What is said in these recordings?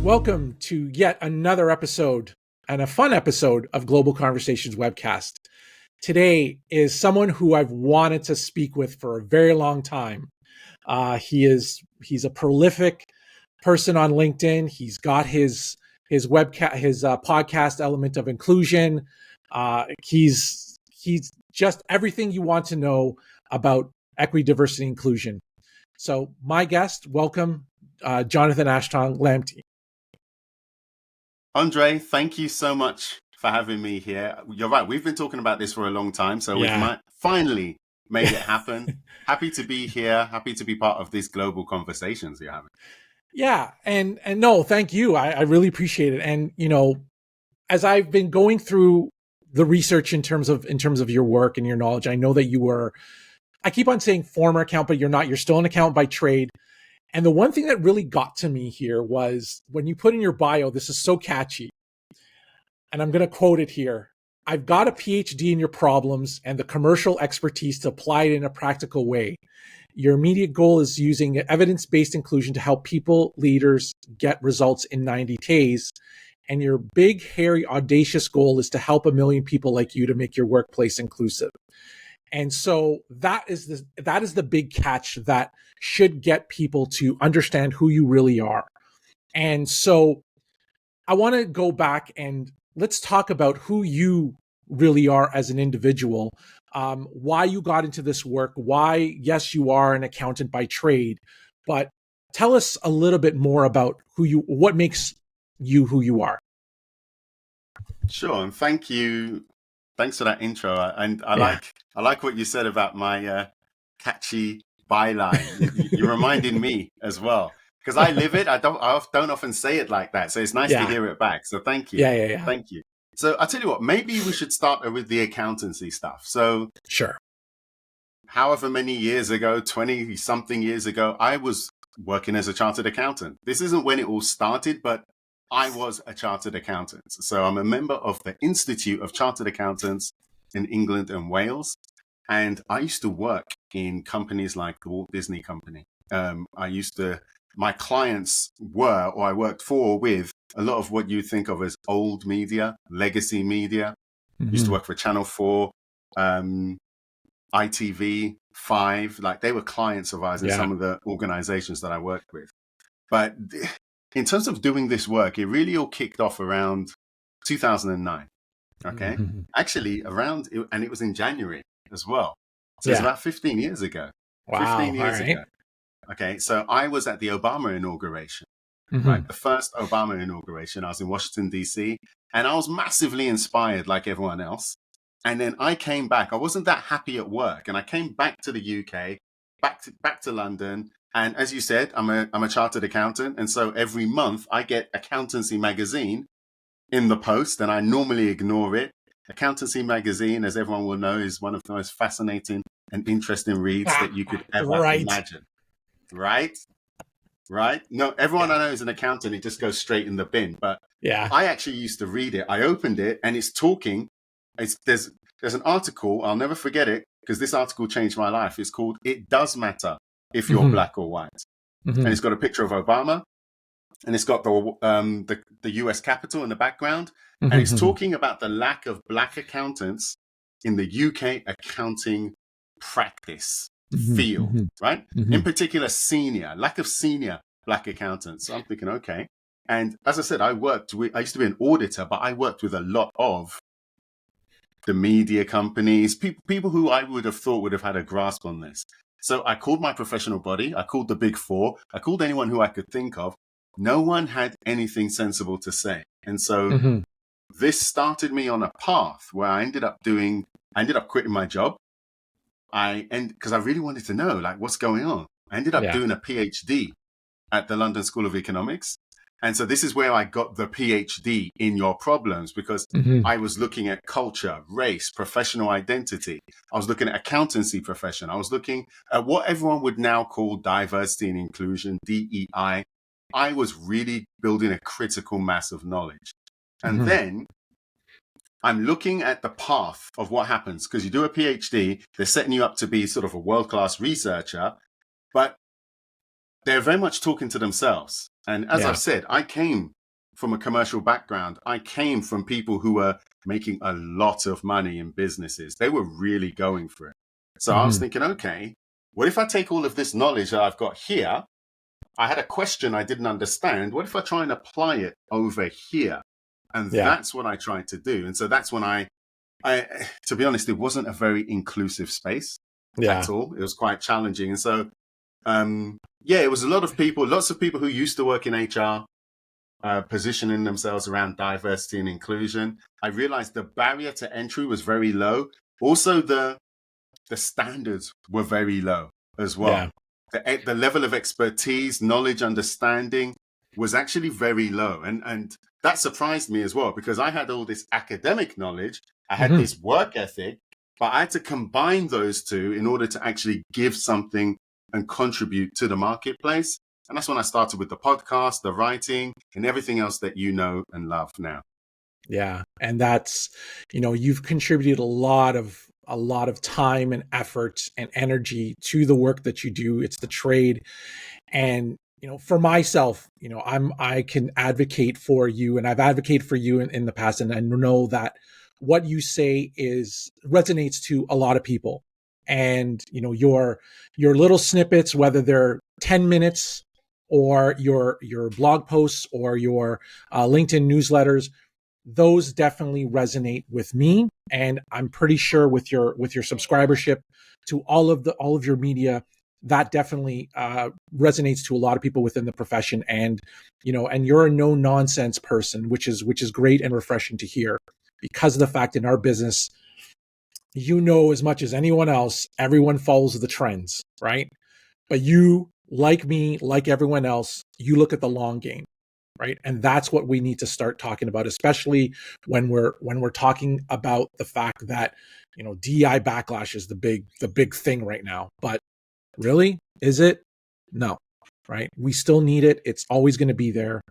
Welcome to yet another episode and a fun episode of Global Conversations webcast. Today is someone who I've wanted to speak with for a very long time. He's a prolific person on LinkedIn. He's got his podcast Element of Inclusion. He's just everything you want to know about equity, diversity, inclusion. So my guest, welcome, Jonathan Ashong-Lamptey. Andre, thank you so much for having me here. You're right. We've been talking about this for a long time, so we've finally made it happen. Happy to be here. Happy to be part of these global conversations you're having. Yeah. And no, thank you. I really appreciate it. And, you know, as I've been going through the research in terms of your work and your knowledge, I know that you were, I keep on saying former accountant, but you're not. You're still an accountant by trade. And the one thing that really got to me here was when you put in your bio, this is so catchy. And I'm going to quote it here. I've got a PhD in your problems and the commercial expertise to apply it in a practical way. Your immediate goal is using evidence-based inclusion to help people, leaders get results in 90 days. And your big, hairy, audacious goal is to help 1 million people like you to make your workplace inclusive. And so that is the big catch that should get people to understand who you really are. And so I want to go back and let's talk about who you really are as an individual, why you got into this work, why, yes, you are an accountant by trade, but tell us a little bit more about what makes you who you are. Sure. And thank you. Thanks for that intro. And I like what you said about my catchy byline. You're reminding me as well, because I live it. I don't often say it like that. So it's nice to hear it back. So thank you. Yeah. Thank you. So I'll tell you what, maybe we should start with the accountancy stuff. So sure. However many years ago, 20 something years ago, I was working as a chartered accountant. This isn't when it all started, but I was a chartered accountant. So I'm a member of the Institute of Chartered Accountants in England and Wales. And I used to work in companies like the Walt Disney Company. My clients were, or I worked for with, a lot of what you think of as old media, legacy media. Mm-hmm. Used to work for Channel 4, ITV, 5. Like they were clients of ours in some of the organizations that I worked with. But in terms of doing this work, it really all kicked off around 2009. Okay. Mm-hmm. Actually, and it was in January as well. So it's about 15 years ago. Wow. 15 years ago. Okay. So I was at the Obama inauguration, right? The first Obama inauguration. I was in Washington, D.C., and I was massively inspired like everyone else. And then I came back. I wasn't that happy at work. And I came back to the UK, back to London. And as you said, I'm a chartered accountant. And so every month I get Accountancy Magazine in the post, and I normally ignore it. Accountancy Magazine, as everyone will know, is one of the most fascinating and interesting reads that you could ever imagine. Right? No, everyone I know is an accountant. It just goes straight in the bin. But I actually used to read it. I opened it and it's talking. There's an article. I'll never forget it because this article changed my life. It's called "It Does Matter If You're Black or White." And it's got a picture of Obama, and it's got the US Capitol in the background, and it's talking about the lack of black accountants in the UK accounting practice field, right? In particular, lack of senior black accountants. So I'm thinking, okay. And as I said, I used to be an auditor, but I worked with a lot of the media companies, people who I would have thought would have had a grasp on this. So I called my professional body. I called the Big Four. I called anyone who I could think of. No one had anything sensible to say. And so this started me on a path where I ended up quitting my job. Because I really wanted to know, like, what's going on. I ended up doing a PhD at the London School of Economics. And so this is where I got the PhD in your problems, because I was looking at culture, race, professional identity. I was looking at accountancy profession. I was looking at what everyone would now call diversity and inclusion, DEI. I was really building a critical mass of knowledge. And then I'm looking at the path of what happens, because you do a PhD, they're setting you up to be sort of a world-class researcher, but they're very much talking to themselves. And as I've said, I came from a commercial background. I came from people who were making a lot of money in businesses. They were really going for it. So I was thinking, okay, what if I take all of this knowledge that I've got here? I had a question I didn't understand. What if I try and apply it over here? And that's what I tried to do. And so that's when I, to be honest, it wasn't a very inclusive space at all. It was quite challenging. And so, it was lots of people who used to work in HR, positioning themselves around diversity and inclusion. I realized the barrier to entry was very low. Also, the standards were very low as well. The level of expertise, knowledge, understanding was actually very low. And that surprised me as well, because I had all this academic knowledge, I had this work ethic, but I had to combine those two in order to actually give something and contribute to the marketplace. And that's when I started with the podcast, the writing, and everything else that you know and love now. Yeah. And that's, you've contributed a lot of time and effort and energy to the work that you do. It's the trade. And, for myself, I can advocate for you, and I've advocated for you in the past. And I know that what you say resonates to a lot of people. And, your little snippets, whether they're 10 minutes or your blog posts or your LinkedIn newsletters, those definitely resonate with me. And I'm pretty sure with your subscribership to all of your media, that definitely resonates to a lot of people within the profession. And, and you're a no nonsense person, which is great and refreshing to hear, because of the fact in our business, as much as anyone else, everyone follows the trends, right? But you, like me, like everyone else, you look at the long game. Right. And that's what we need to start talking about, especially when we're talking about the fact that, DEI backlash is the big thing right now. But really, is it? No. Right. We still need it. It's always going to be there.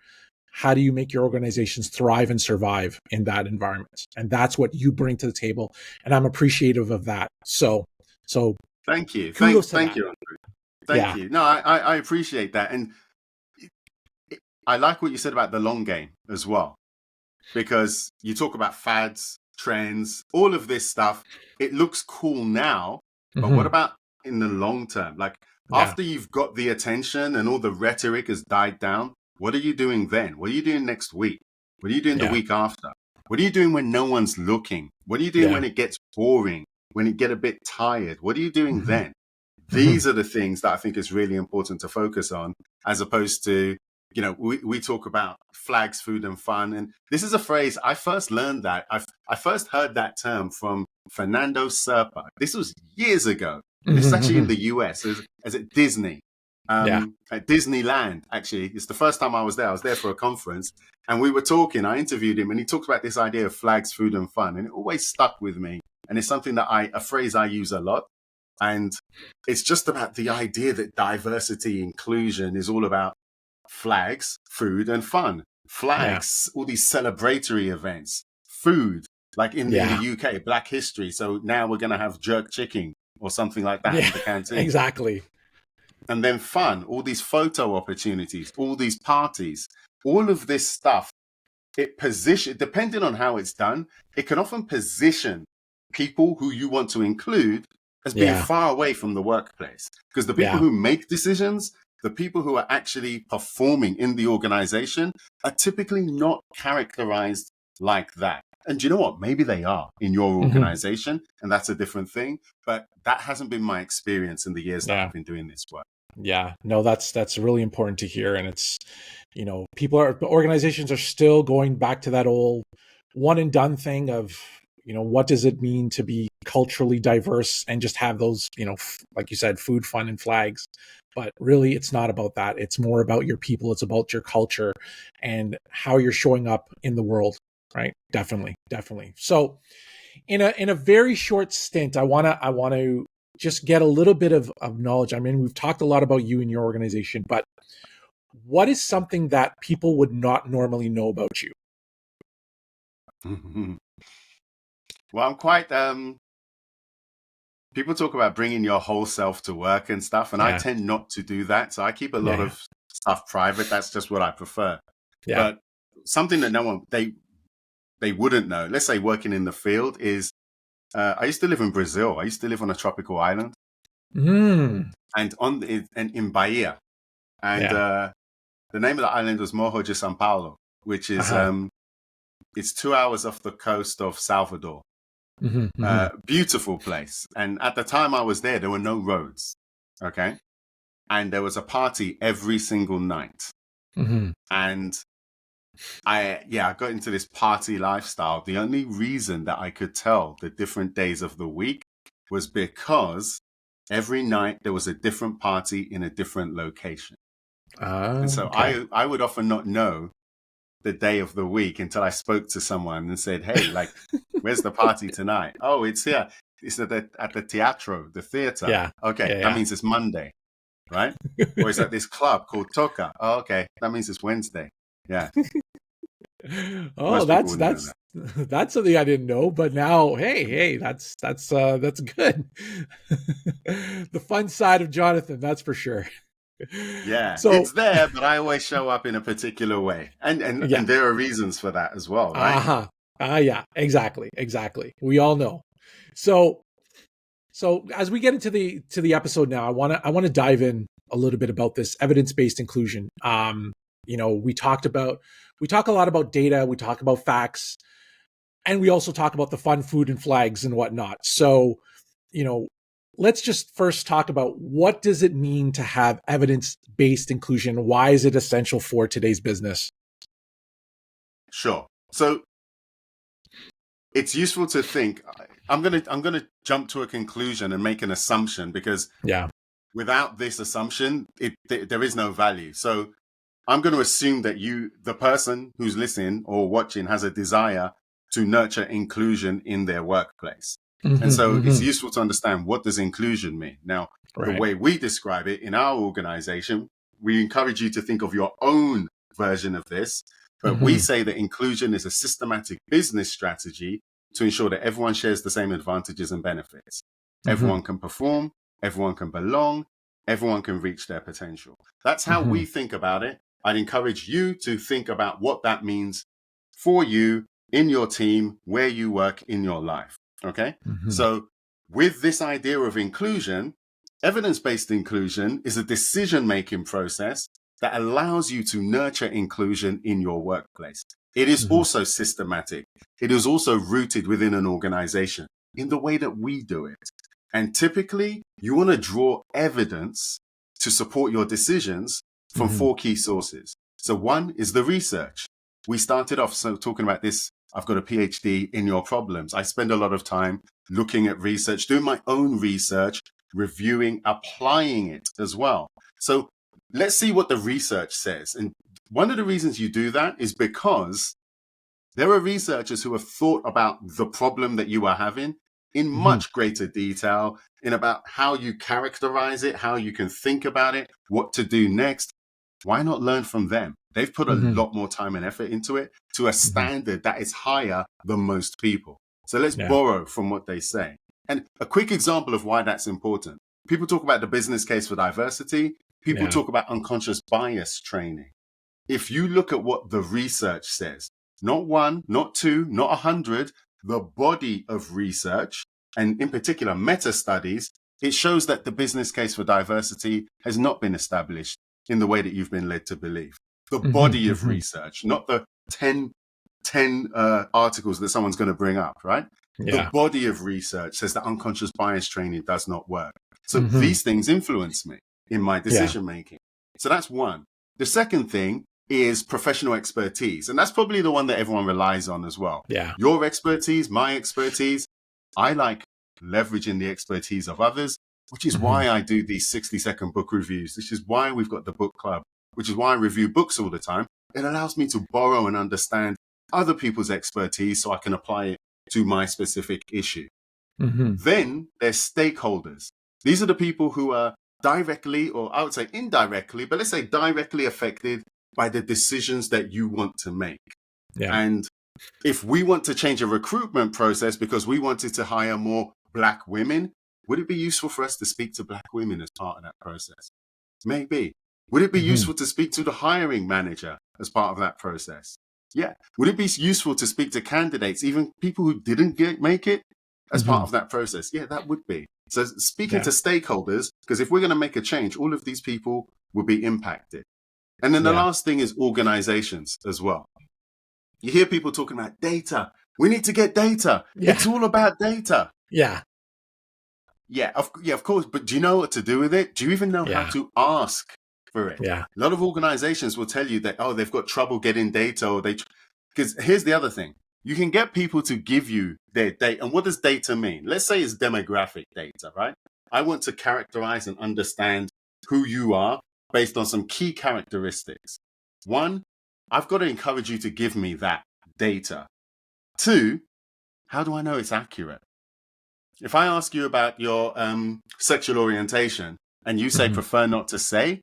How do you make your organizations thrive and survive in that environment? And that's what you bring to the table. And I'm appreciative of that. So thank you. Thank you, Andrew. Thank you. No, I appreciate that. And I like what you said about the long game as well, because you talk about fads, trends, all of this stuff. It looks cool now, but what about in the long term? Like after you've got the attention and all the rhetoric has died down, what are you doing then? What are you doing next week? What are you doing the week after? What are you doing when no one's looking? What are you doing when it gets boring, when you get a bit tired? What are you doing then? These are the things that I think is really important to focus on, as opposed to, we talk about flags, food and fun. And this is a phrase, I first learned that. I first heard that term from Fernando Serpa. This was years ago. This is actually in the US, as at Disney. At Disneyland, actually. It's the first time I was there. I was there for a conference. And we were talking, I interviewed him, and he talked about this idea of flags, food and fun. And it always stuck with me. And it's something that a phrase I use a lot. And it's just about the idea that diversity, inclusion is all about flags, food and fun. Flags, all these celebratory events. Food, like in the UK, Black History. So now we're going to have jerk chicken or something like that in the canteen. Exactly. And then fun, all these photo opportunities, all these parties, all of this stuff. Depending on how it's done, it can often position people who you want to include as being far away from the workplace. Because the people who make decisions, the people who are actually performing in the organization, are typically not characterized like that. And do you know what? Maybe they are in your organization, and that's a different thing. But that hasn't been my experience in the years that I've been doing this work. Yeah, no, that's really important to hear. And it's, organizations are still going back to that old one and done thing of, what does it mean to be culturally diverse and just have those, like you said, food, fun, and flags. But really, it's not about that. It's more about your people. It's about your culture and how you're showing up in the world, right? Definitely. So in a very short stint, I want to just get a little bit of knowledge. I mean, we've talked a lot about you and your organization, but what is something that people would not normally know about you? Well, I'm quite, people talk about bringing your whole self to work and stuff, and I tend not to do that. So I keep a lot of stuff private. That's just what I prefer. But something that they wouldn't know, let's say working in the field, is I used to live in Brazil. I used to live on a tropical island, and in Bahia, and the name of the island was Morro de São Paulo, which is it's 2 hours off the coast of Salvador. Beautiful place. And at the time I was there were no roads. Okay. And there was a party every single night. And I got into this party lifestyle. The only reason that I could tell the different days of the week was because every night there was a different party in a different location. And so I would often not know the day of the week until I spoke to someone and said, hey, like, where's the party tonight? Oh, it's here. It's at the teatro, the theater. Yeah. Okay. That means it's Monday, right? Or it's at this club called Toca. Oh, okay. That means it's Wednesday. Yeah. Oh, that's something I didn't know, but now, hey, that's good. The fun side of Jonathan, that's for sure. Yeah, so it's there, but I always show up in a particular way, and there are reasons for that as well, right? Yeah, exactly. We all know. So as we get into the episode now, I want to dive in a little bit about this evidence-based inclusion. We talk a lot about data, we talk about facts, and we also talk about the fun food and flags and whatnot. So, let's just first talk about what does it mean to have evidence-based inclusion? Why is it essential for today's business? Sure. So it's useful to think. I'm gonna jump to a conclusion and make an assumption, because without this assumption, there is no value. So I'm going to assume that the person who's listening or watching, has a desire to nurture inclusion in their workplace. And so it's useful to understand, what does inclusion mean? Now, the way we describe it in our organization, we encourage you to think of your own version of this, but we say that inclusion is a systematic business strategy to ensure that everyone shares the same advantages and benefits. Everyone can perform, everyone can belong, everyone can reach their potential. That's how we think about it. I'd encourage you to think about what that means for you, in your team, where you work, in your life. Okay. So with this idea of inclusion, evidence-based inclusion is a decision-making process that allows you to nurture inclusion in your workplace. It is also systematic. It is also rooted within an organization in the way that we do it. And typically, you want to draw evidence to support your decisions from 4 key sources. So one is the research. We started off talking about this. I've got a PhD in your problems. I spend a lot of time looking at research, doing my own research, reviewing, applying it as well. So let's see what the research says. And one of the reasons you do that is because there are researchers who have thought about the problem that you are having in much greater detail, in about how you characterize it, how you can think about it, what to do next. Why not learn from them? They've put a lot more time and effort into it to a standard that is higher than most people. So let's borrow from what they say. And a quick example of why that's important. People talk about the business case for diversity. People talk about unconscious bias training. If you look at what the research says, not 1, not 2, not 100, the body of research, and in particular meta studies, it shows that the business case for diversity has not been established in the way that you've been led to believe. The body of research, not the 10 articles that someone's going to bring up, right? The body of research says that unconscious bias training does not work. So these things influence me in my decision making. So that's one. The second thing is professional expertise. And that's probably the one that everyone relies on as well. Your expertise, my expertise. I like leveraging the expertise of others, which is why I do these 60-second book reviews. This is why we've got the book club, which is why I review books all the time. It allows me to borrow and understand other people's expertise so I can apply it to my specific issue. Then there's stakeholders. These are the people who are directly, or I would say indirectly, but let's say directly affected by the decisions that you want to make. And if we want to change a recruitment process because we wanted to hire more Black women, would it be useful for us to speak to Black women as part of that process? Maybe. Would it be useful to speak to the hiring manager as part of that process? Yeah. Would it be useful to speak to candidates, even people who didn't make it, as part of that process? Yeah, that would be. So speaking to stakeholders, because if we're going to make a change, all of these people will be impacted. And then the last thing is organizations as well. You hear people talking about data. We need to get data. Yeah. It's all about data. Yeah. Yeah, of course. But do you know what to do with it? Do you even know how to ask for it? Yeah. A lot of organizations will tell you that, oh, they've got trouble getting data, or because here's the other thing. You can get people to give you their data. And what does data mean? Let's say it's demographic data, right? I want to characterize and understand who you are based on some key characteristics. One, I've got to encourage you to give me that data. Two, how do I know it's accurate? If I ask you about your sexual orientation and you say prefer not to say,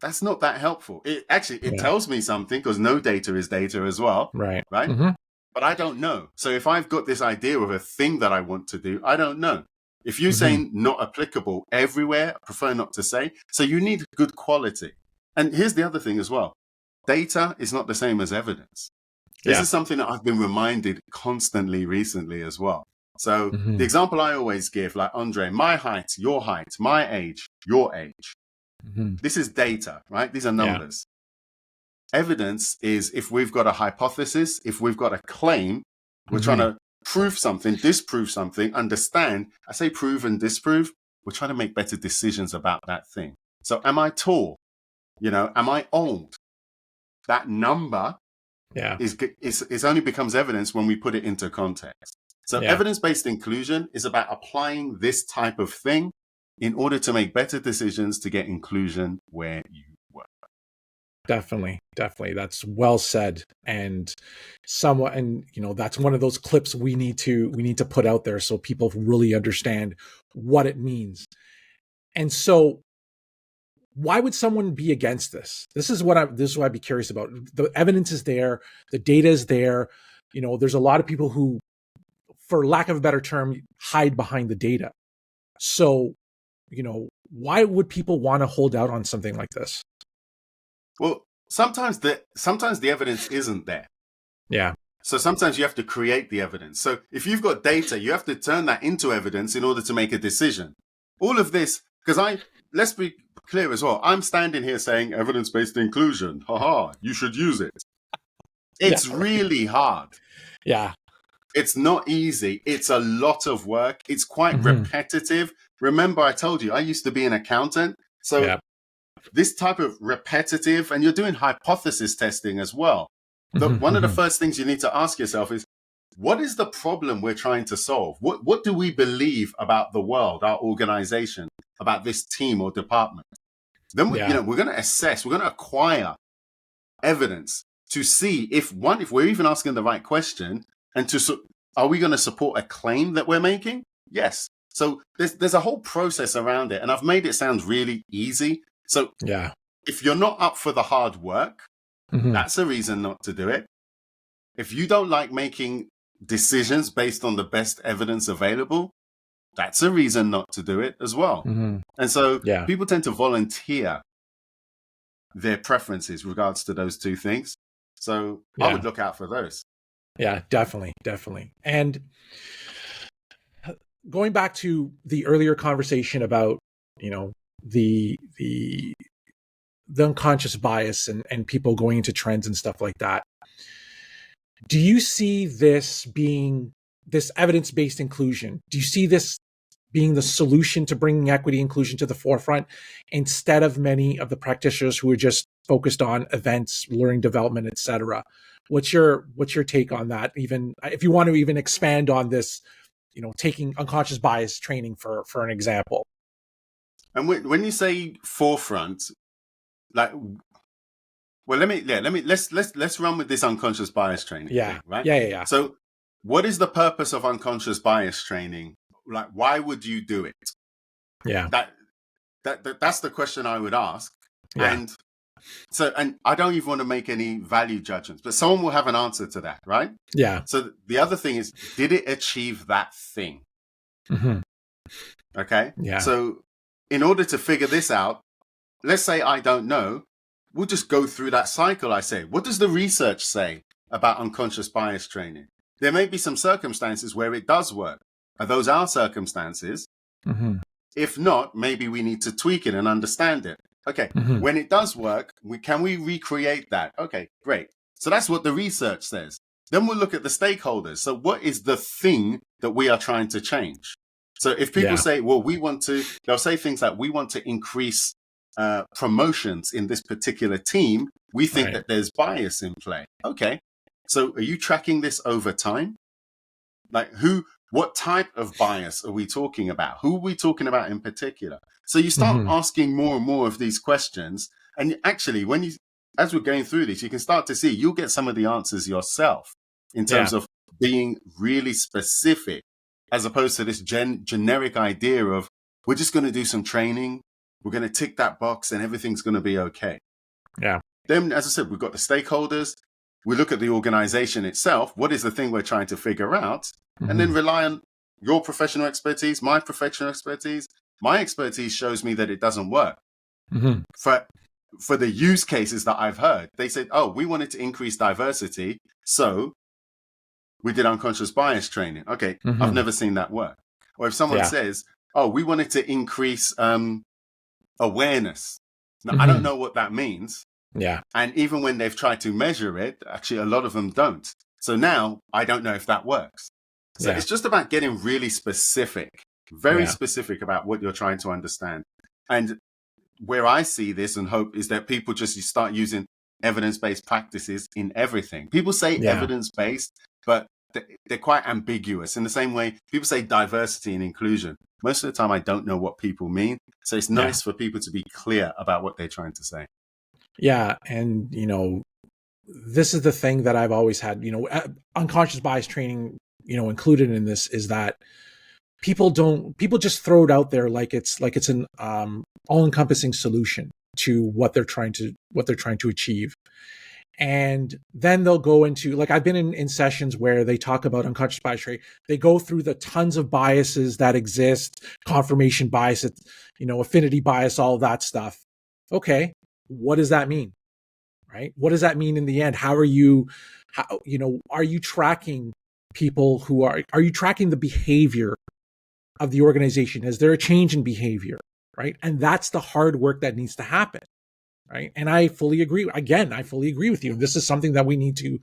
that's not that helpful. It tells me something, because no data is data as well. Right. But I don't know. So if I've got this idea of a thing that I want to do, I don't know. If you're saying not applicable everywhere, prefer not to say. So you need good quality. And here's the other thing as well. Data is not the same as evidence. This is something that I've been reminded constantly recently as well. So the example I always give, like Andre, my height, my age, your age. This is data, right? These are numbers. Evidence is if we've got a hypothesis, if we've got a claim, we're trying to prove something, disprove something, understand. I say prove and disprove. We're trying to make better decisions about that thing. So am I tall? Am I old? That number is only becomes evidence when we put it into context. So evidence-based inclusion is about applying this type of thing in order to make better decisions to get inclusion where you work. Definitely. That's well said. And that's one of those clips we need to put out there so people really understand what it means. And so why would someone be against this? This is what I'd be curious about. The evidence is there, the data is there. There's a lot of people who, for lack of a better term, hide behind the data. So, why would people want to hold out on something like this? Well, sometimes the evidence isn't there. Yeah. So sometimes you have to create the evidence. So if you've got data, you have to turn that into evidence in order to make a decision. All of this, because let's be clear as well. I'm standing here saying evidence-based inclusion. You should use it. It's really hard. Yeah. It's not easy. It's a lot of work. It's quite repetitive. Remember, I told you, I used to be an accountant. So this type of repetitive, and you're doing hypothesis testing as well. One of the first things you need to ask yourself is, what is the problem we're trying to solve? What do we believe about the world, our organization, about this team or department? Then we're going to assess, we're going to acquire evidence to see if we're even asking the right question, and are we going to support a claim that we're making? Yes. So there's a whole process around it, and I've made it sound really easy. So if you're not up for the hard work, that's a reason not to do it. If you don't like making decisions based on the best evidence available, that's a reason not to do it as well. And so people tend to volunteer their preferences regards to those two things. So I would look out for those. Yeah, definitely. And going back to the earlier conversation about, the unconscious bias and people going into trends and stuff like that. Do you see this evidence-based inclusion? Do you see this being the solution to bringing equity inclusion to the forefront instead of many of the practitioners who are just focused on events, learning development, etc.? What's your take on that? Even if you want to even expand on this, taking unconscious bias training for an example. And when you say forefront, let's run with this unconscious bias training. Thing, right? Yeah. So what is the purpose of unconscious bias training? Like, why would you do it? Yeah. That's the question I would ask. Yeah. And I don't even want to make any value judgments, but someone will have an answer to that, right? Yeah. So the other thing is, did it achieve that thing? Okay. Yeah. So in order to figure this out, let's say I don't know, we'll just go through that cycle. I say, what does the research say? about unconscious bias training. There may be some circumstances where it does work. Are those our circumstances? Mm-hmm. If not, maybe we need to tweak it and understand it. Okay, Mm-hmm. when it does work, can we recreate that? Okay, great. So that's what the research says. Then we'll look at the stakeholders. So what is the thing that we are trying to change? So if people say, well, they'll say things like, we want to increase promotions in this particular team. We think that there's bias in play. Okay. So are you tracking this over time? Like what type of bias are we talking about? Who are we talking about in particular? So you start asking more and more of these questions. And actually, as we're going through this, you can start to see, you'll get some of the answers yourself in terms of being really specific, as opposed to this generic idea of, we're just going to do some training. We're going to tick that box and everything's going to be okay. Yeah. Then, as I said, we've got the stakeholders. We look at the organization itself. What is the thing we're trying to figure out? And then rely on your professional expertise, my professional expertise. My expertise shows me that it doesn't work. For the use cases that I've heard, they said, oh, we wanted to increase diversity, so we did unconscious bias training. Okay, I've never seen that work. Or if someone says, oh, we wanted to increase awareness. Now, I don't know what that means. Yeah. And even when they've tried to measure it, actually, a lot of them don't. So now I don't know if that works. So it's just about getting really specific, very specific about what you're trying to understand. And where I see this and hope is that people just start using evidence-based practices in everything. People say evidence-based, but they're quite ambiguous. In the same way, people say diversity and inclusion. Most of the time, I don't know what people mean. So it's nice for people to be clear about what they're trying to say. Yeah. And, this is the thing that I've always had, unconscious bias training, included in this is that people just throw it out there like it's an all-encompassing solution to what they're trying to achieve. And then they'll go into, like, I've been in sessions where they talk about unconscious bias training. They go through the tons of biases that exist, confirmation bias, affinity bias, all of that stuff. Okay. What does that mean? Right? What does that mean in the end? Are you tracking people are you tracking the behavior of the organization? Is there a change in behavior? Right? And that's the hard work that needs to happen. Right? And I fully agree. Again, I fully agree with you. This is something that we need to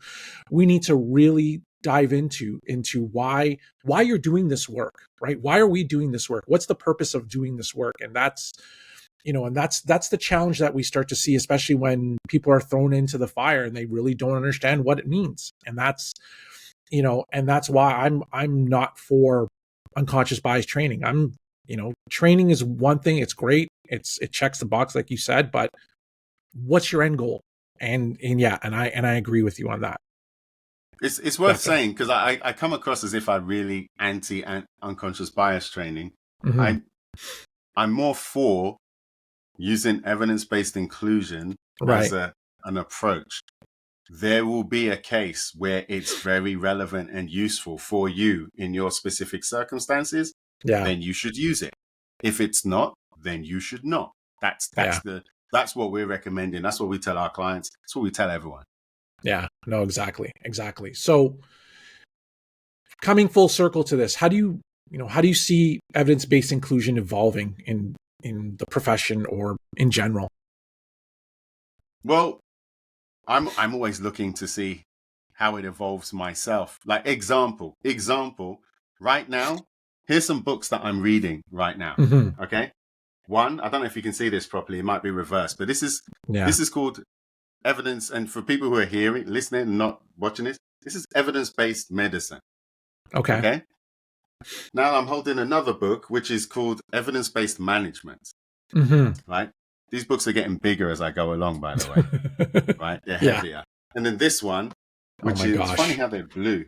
really dive into why you're doing this work, right? Why are we doing this work? What's the purpose of doing this work? And that's the challenge that we start to see, especially when people are thrown into the fire and they really don't understand what it means. And that's why I'm not for unconscious bias training. Training is one thing. It's great. It checks the box, like you said, but what's your end goal? And I agree with you on that. It's worth saying, because I come across as if I'm really anti unconscious bias training. I'm more for using evidence-based inclusion as an approach. There will be a case where it's very relevant and useful for you in your specific circumstances. Then you should use it. If it's not, then you should not. That's what we're recommending. That's what we tell our clients. That's what we tell everyone. Yeah, no, exactly. So coming full circle to this, how do you see evidence-based inclusion evolving in the profession or in general? Well, I'm always looking to see how it evolves myself. Like example, right now, here's some books that I'm reading right now. Okay. One, I don't know if you can see this properly. It might be reversed, but this is called Evidence. And for people who are listening and not watching this is evidence-based medicine. Okay. Now I'm holding another book, which is called Evidence-Based Management. Right. These books are getting bigger as I go along, by the way. Right. They're heavier. And then this one, which it's funny how they're blue.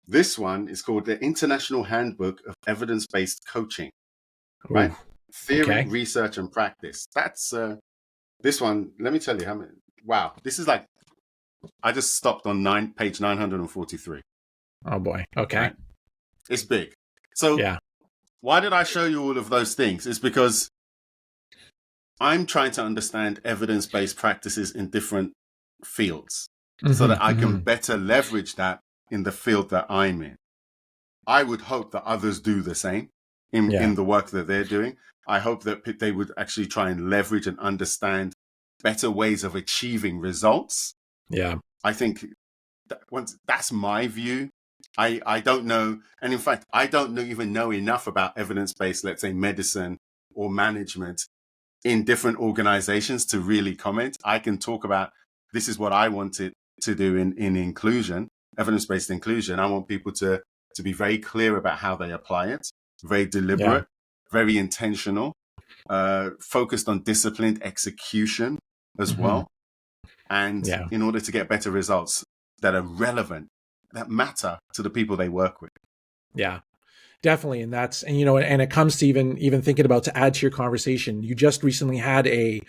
This one is called the International Handbook of Evidence-Based Coaching. Right. Theory, research, and practice. That's this one. Let me tell you how many. Wow. This is like, I just stopped on page 943. Oh boy. Okay. Right? It's big. So why did I show you all of those things? It's because I'm trying to understand evidence-based practices in different fields. so that I can better leverage that in the field that I'm in. I would hope that others do the same in the work that they're doing. I hope that they would actually try and leverage and understand better ways of achieving results. Yeah. I think that's my view. I don't know. And in fact, I don't even know enough about evidence-based, let's say, medicine or management in different organizations to really comment. I can talk about, this is what I wanted to do in inclusion, evidence-based inclusion. I want people to be very clear about how they apply it, very deliberate, very intentional, focused on disciplined execution as well. And in order to get better results that are relevant, that matter to the people they work with. Yeah, definitely. And and it comes to even thinking about, to add to your conversation, you just recently had a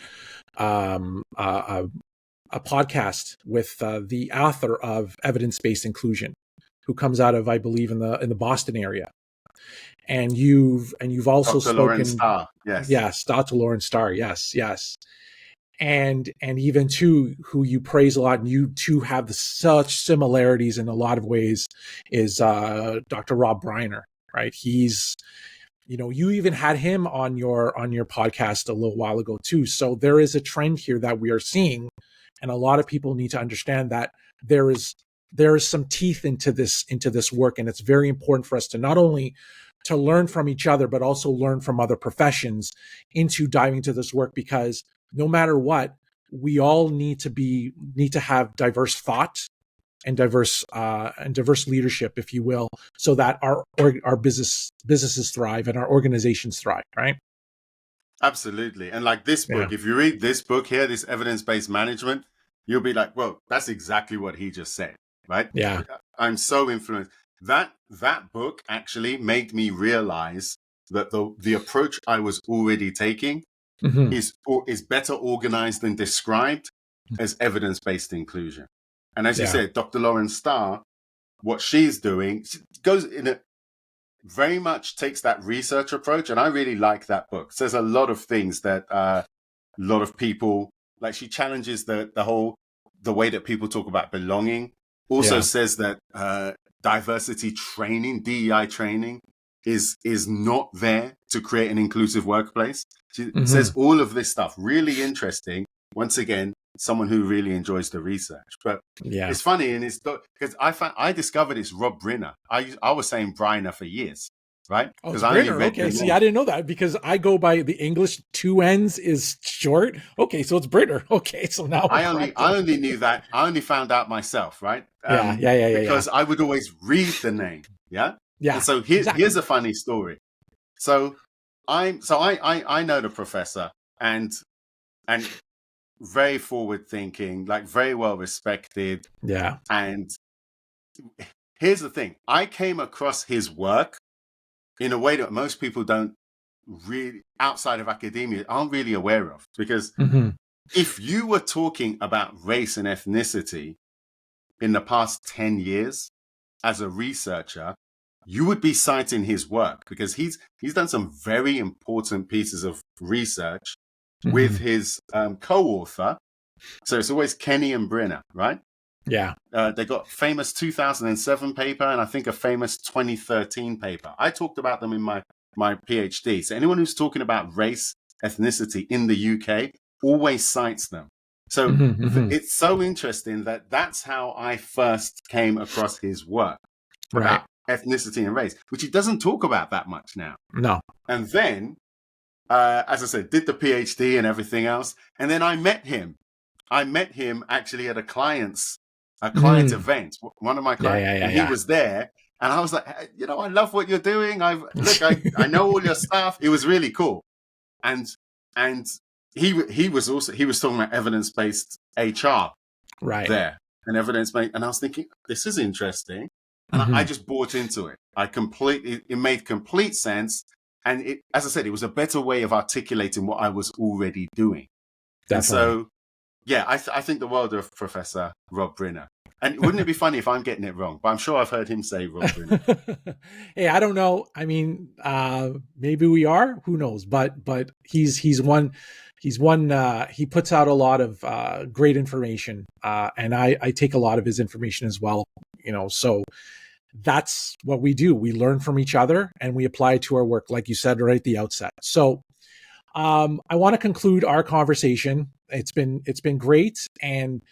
podcast with the author of Evidence-Based Inclusion, who comes out of, I believe, in the Boston area. And you've also Dr. Lauren Starr, yes, Dr. Lauren Starr, yes. And even too, who you praise a lot, and you two have such similarities in a lot of ways, is Dr. Rob Briner, right? He's, you even had him on your podcast a little while ago too. So there is a trend here that we are seeing, and a lot of people need to understand that there is some teeth into this work, and it's very important for us to not only to learn from each other, but also learn from other professions into diving into this work, because no matter what, we all need to have diverse thought and diverse leadership, if you will, so that our businesses thrive and our organizations thrive, right? Absolutely. And like this book, if you read this book here, this evidence-based management, you'll be like, well, that's exactly what he just said, right? Yeah. I'm so influenced. That book actually made me realize that the approach I was already taking is better organized and described as evidence-based inclusion. And as you said, Dr. Lauren Starr, what she's doing, she goes in a very much takes that research approach. And I really like that book. So there's a lot of things that a lot of people, like, she challenges the way that people talk about belonging. Also says that diversity training, DEI training, is not there to create an inclusive workplace. She says all of this stuff, really interesting. Once again, someone who really enjoys the research. But it's funny, and it's because I discovered it's Rob Briner. I was saying Briner for years, right? Oh, it's Briner. Okay, see, I didn't know that, because I go by the English, 2 N's is short. Okay, so it's Briner. Okay, so now I only knew that. I only found out myself, right? Because I would always read the name. Yeah. And so here's a funny story. So I know the professor, and very forward thinking, like very well respected. Yeah. And here's the thing. I came across his work in a way that most people don't really, outside of academia, aren't really aware of. Because if you were talking about race and ethnicity in the past 10 years as a researcher, you would be citing his work, because he's done some very important pieces of research with his co-author. So it's always Kenny and Briner, right? Yeah. They got famous 2007 paper, and I think a famous 2013 paper. I talked about them in my PhD. So anyone who's talking about race, ethnicity in the UK always cites them. So it's so interesting that that's how I first came across his work about ethnicity and race, which he doesn't talk about that much now. No. And then, as I said, did the PhD and everything else. And then I met him. I met him actually at a client event. One of my clients, and he was there. And I was like, hey, I love what you're doing. I know all your stuff. It was really cool. And he was talking about evidence-based HR there, and evidence-based. And I was thinking, this is interesting. And I just bought into it. It made complete sense. And as I said, it was a better way of articulating what I was already doing. Definitely. And so, I think the world of Professor Rob Briner. And wouldn't it be funny if I'm getting it wrong? But I'm sure I've heard him say Rob Briner. Hey, I don't know. I mean, maybe we are. Who knows? But he's one he puts out a lot of great information, and I take a lot of his information as well. So that's what we do. We learn from each other and we apply it to our work, like you said right at the outset. So I want to conclude our conversation. It's been great, and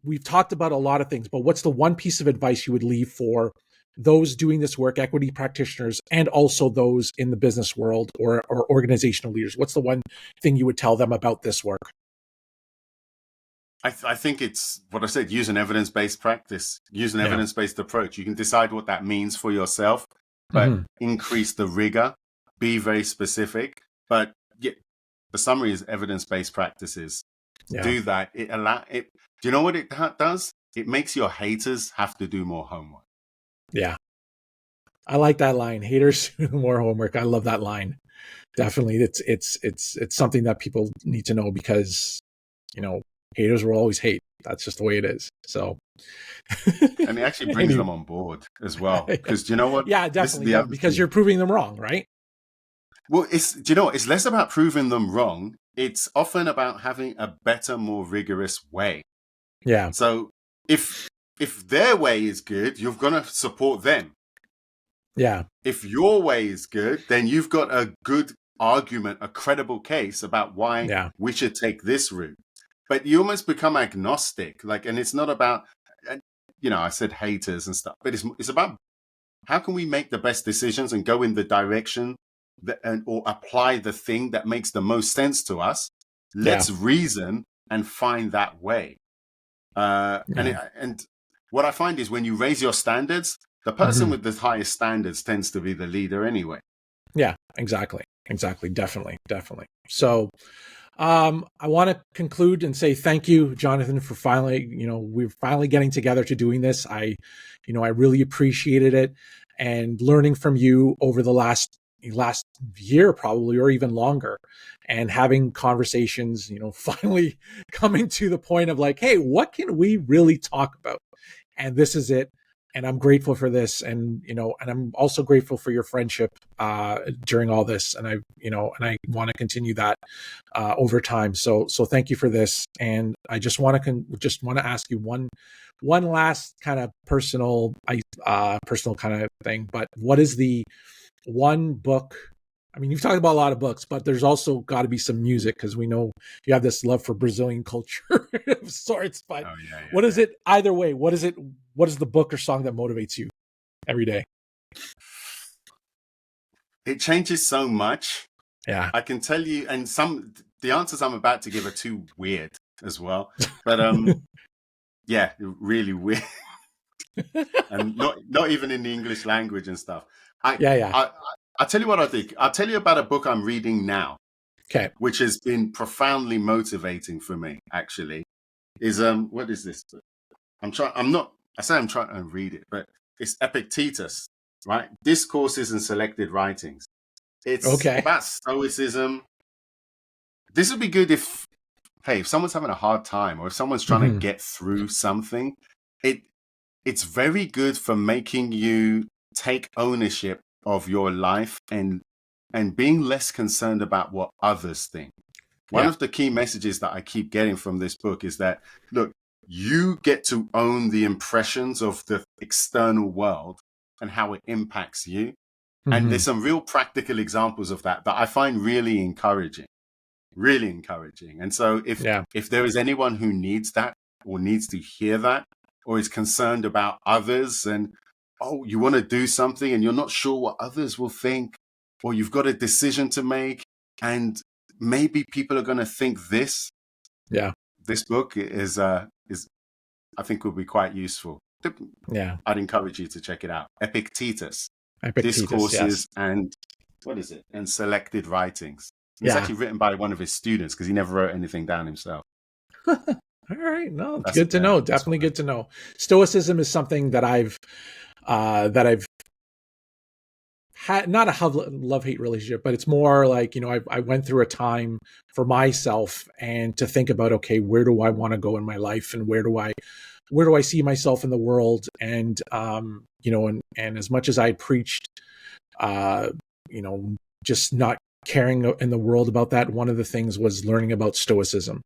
we've talked about a lot of things, but what's the one piece of advice you would leave for those doing this work, equity practitioners, and also those in the business world or organizational leaders? What's the one thing you would tell them about this work? I think it's what I said, use an evidence-based practice, use an evidence-based approach. You can decide what that means for yourself, but increase the rigor, be very specific. But the summary is evidence-based practices. Do that. Do you know what it does? It makes your haters have to do more homework. Yeah. I like that line. Haters do more homework. I love that line. Definitely. It's something that people need to know, because, haters will always hate. That's just the way it is. So, and it actually brings them on board as well. Because do you know what? Yeah, definitely. Because you're proving them wrong, right? Well, it's less about proving them wrong. It's often about having a better, more rigorous way. Yeah. So if their way is good, you're going to support them. Yeah. If your way is good, then you've got a good argument, a credible case about why we should take this route. But you almost become agnostic, and it's not about, I said haters and stuff, but it's about how can we make the best decisions and go in the direction or apply the thing that makes the most sense to us. Let's reason and find that way. And what I find is when you raise your standards, the person with the highest standards tends to be the leader anyway. Yeah, exactly. Definitely. So, I want to conclude and say thank you, Jonathan, for we're finally getting together to doing this. I really appreciated it, and learning from you over the last year, probably, or even longer, and having conversations, finally coming to the point of hey, what can we really talk about? And this is it. And I'm grateful for this, and and I'm also grateful for your friendship during all this, and I want to continue that over time. So thank you for this, and I just want to ask you one last kind of personal kind of thing. But what is the one book? I mean, you've talked about a lot of books, but there's also got to be some music, because we know you have this love for Brazilian culture of sorts. But what is it? Either way, what is it? What is the book or song that motivates you every day? It changes so much. Yeah, I can tell you, and the answers I'm about to give are too weird as well. But really weird, and not even in the English language and stuff. I'll tell you what I think. I'll tell you about a book I'm reading now. Okay. Which has been profoundly motivating for me, actually. Is what is this? I'm trying to read it, but it's Epictetus, right? Discourses and Selected Writings. It's about Stoicism. This would be good if someone's having a hard time, or if someone's trying to get through something, it's very good for making you take ownership of your life and being less concerned about what others think. One of the key messages that I keep getting from this book is that, look, you get to own the impressions of the external world and how it impacts you. And there's some real practical examples of that I find really encouraging. And so if there is anyone who needs that, or needs to hear that, or is concerned about others, and you want to do something and you're not sure what others will think, or you've got a decision to make and maybe people are going to think this. Yeah. This book is I think will be quite useful. Yeah. I'd encourage you to check it out. Epictetus, Discourses and what is it? And Selected Writings. It's actually written by one of his students, because he never wrote anything down himself. All right. No, it's good to know. Definitely good to know. Stoicism is something that I've had, not a love-hate relationship, but it's more like, I went through a time for myself and to think about, okay, where do I want to go in my life, and where do I see myself in the world? And, and as much as I preached, just not caring in the world about that, one of the things was learning about Stoicism.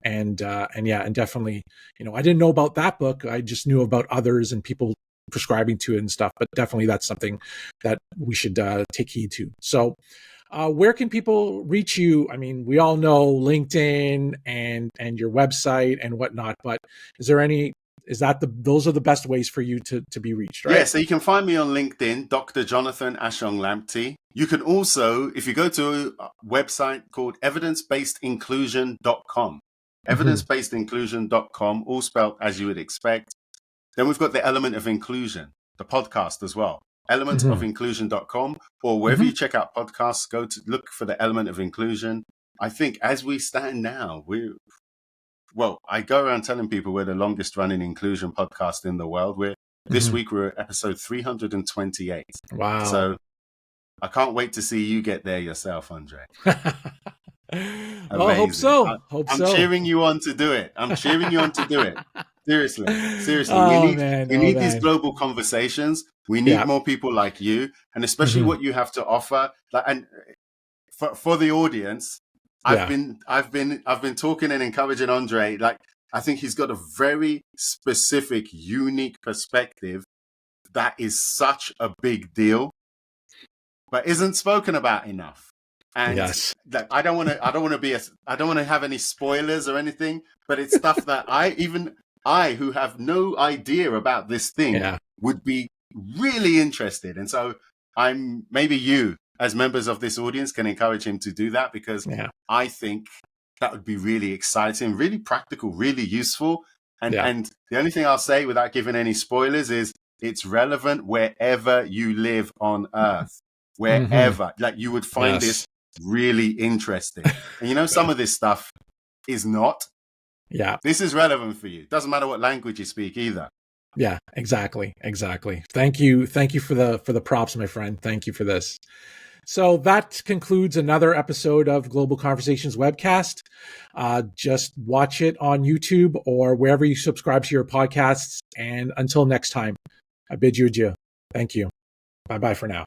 And definitely, I didn't know about that book. I just knew about others and people prescribing to it and stuff, but definitely that's something that we should take heed to. So where can people reach you? I mean, we all know LinkedIn and your website and whatnot, but those are the best ways for you to be reached, right? Yeah, so you can find me on LinkedIn, Dr. Jonathan Ashong-Lamptey. You can also, if you go to a website called evidencebasedinclusion.com, evidencebasedinclusion.com, all spelled as you would expect. Then we've got the Element of Inclusion, the podcast as well, elementofinclusion.com, or wherever you check out podcasts, go to look for the Element of Inclusion. I think as we stand now, I go around telling people we're the longest running inclusion podcast in the world. This week we're at episode 328. Wow. So I can't wait to see you get there yourself, Andre. Well, I hope so. I'm cheering you on to do it. Seriously. Oh, We need these global conversations. We need more people like you, and especially what you have to offer. And for the audience, I've been talking and encouraging Andre. I think he's got a very specific, unique perspective that is such a big deal, but isn't spoken about enough. And I don't want to have any spoilers or anything, but it's stuff that I who have no idea about this thing would be really interested. And so maybe you as members of this audience can encourage him to do that, because I think that would be really exciting, really practical, really useful. And the only thing I'll say without giving any spoilers is it's relevant wherever you live on earth, wherever, you would find this really interesting. And some of this stuff is not. Yeah. This is relevant for you. Doesn't matter what language you speak either. Yeah, exactly. Thank you for the props, my friend. Thank you for this. So that concludes another episode of Global Conversations webcast. Just watch it on YouTube or wherever you subscribe to your podcasts. And until next time, I bid you adieu. Thank you. Bye-bye for now.